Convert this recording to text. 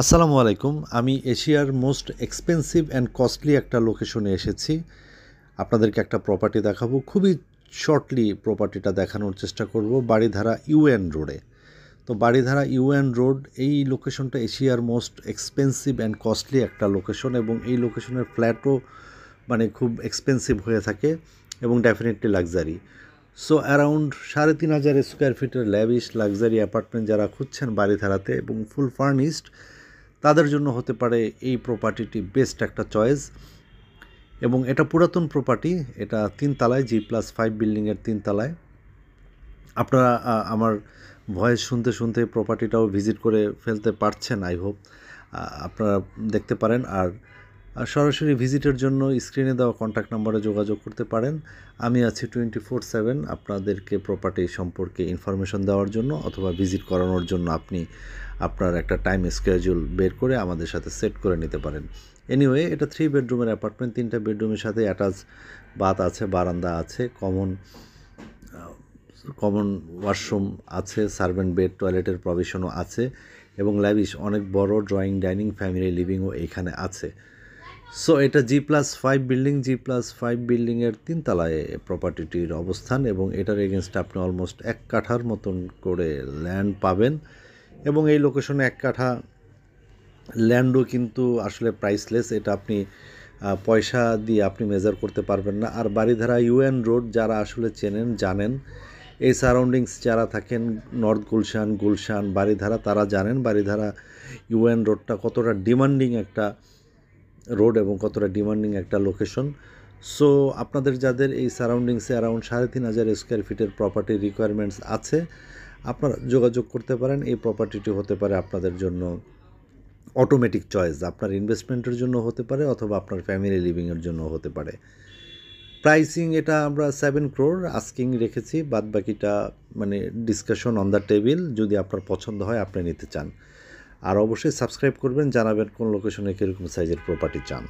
আসসালামু আলাইকুম। আমি এশিয়ার মোস্ট এক্সপেন্সিভ অ্যান্ড কস্টলি একটা লোকেশনে এসেছি। আপনাদেরকে একটা প্রপার্টি দেখাবো। খুবই শর্টলি প্রপার্টিটা দেখানোর চেষ্টা করব। বারিধারা ইউএন রোডে। তো বারিধারা ইউএন রোড এই লোকেশনটা এশিয়ার মোস্ট এক্সপেন্সিভ অ্যান্ড কস্টলি একটা লোকেশন এবং এই লোকেশনের ফ্ল্যাটও খুব এক্সপেন্সিভ হয়ে থাকে এবং definitely luxury. So around ৩,৫০০ square ফিটের ল্যাভিশ লাক্সারি অ্যাপার্টমেন্ট যারা খুঁজছেন বারিধারাতে এবং ফুল ফার্নিশড, তাদের জন্য হতে পারে এই প্রপার্টিটি বেস্ট একটা চয়েস। এবং এটা পুরাতন প্রপার্টি, এটা ৩ তলায়, G+5 বিল্ডিংয়ের ৩ তলায়। আপনারা আমার ভয়েস শুনতে শুনতে প্রপার্টিটাও ভিজিট করে ফেলতে পারছেন, আই হোপ আপনারা দেখতে পারেন। আর সরাসরি ভিজিটের জন্য স্ক্রিনে দেওয়া কন্ট্যাক্ট নাম্বারে যোগাযোগ করতে পারেন। আমি আছি 24/7 আপনাদেরকে প্রপার্টি সম্পর্কে ইনফরমেশন দেওয়ার জন্য অথবা ভিজিট করানোর জন্য। আপনি আপনার একটা টাইম স্কেডিউল বের করে আমাদের সাথে সেট করে নিতে পারেন। এনিওয়ে, এটা 3 বেডরুমের অ্যাপার্টমেন্ট। 3টা বেডরুমের সাথে অ্যাটাচ বাথ আছে, বারান্দা আছে, কমন ওয়াশরুম আছে, সার্ভেন্ট বেড, টয়লেটের প্রভিশনও আছে এবং ল্যাভিশ অনেক বড় ড্রয়িং, ডাইনিং, ফ্যামিলি লিভিংও এইখানে আছে। সো এটা G+5 বিল্ডিং, G+5 বিল্ডিংয়ের 3 তলায় প্রপার্টিটির অবস্থান এবং এটার এগেনস্টে আপনি অলমোস্ট 1 কাঠার মতন করে ল্যান্ড পাবেন। এবং এই লোকেশনে 1 কাঠা ল্যান্ডও কিন্তু আসলে প্রাইসলেস। এটা আপনি পয়সা দিয়ে আপনি মেজার করতে পারবেন না। আর বারিধারা ইউএন রোড যারা আসলে চেনেন, জানেন, এই সারাউন্ডিংস যারা থাকেন, নর্থ গুলশান, বারিধারা, তারা জানেন বারিধারা ইউএন রোডটা কতটা ডিমান্ডিং একটা রোড এবং কতটা ডিমান্ডিং একটা লোকেশন। সো আপনাদের যাদের এই সারাউন্ডিংসে অ্যারাউন্ড ৩,৫০০ স্কোয়ার ফিটের প্রপার্টির রিকোয়ারমেন্টস আছে, আপনারা যোগাযোগ করতে পারেন। এই প্রপার্টিটি হতে পারে আপনাদের জন্য অটোমেটিক চয়েস। আপনার ইনভেস্টমেন্টের জন্য হতে পারে অথবা আপনার ফ্যামিলি লিভিংয়ের জন্য হতে পারে। প্রাইসিং এটা আমরা 7 crore আস্কিং রেখেছি, বাদ বাকিটা ডিসকাশন অন দ্য টেবিল। যদি আপনার পছন্দ হয়, আপনি নিতে চান। আর অবশ্যই সাবস্ক্রাইব করবেন, জানাবেন কোন লোকেশনে কীরকম সাইজের প্রপার্টি চান।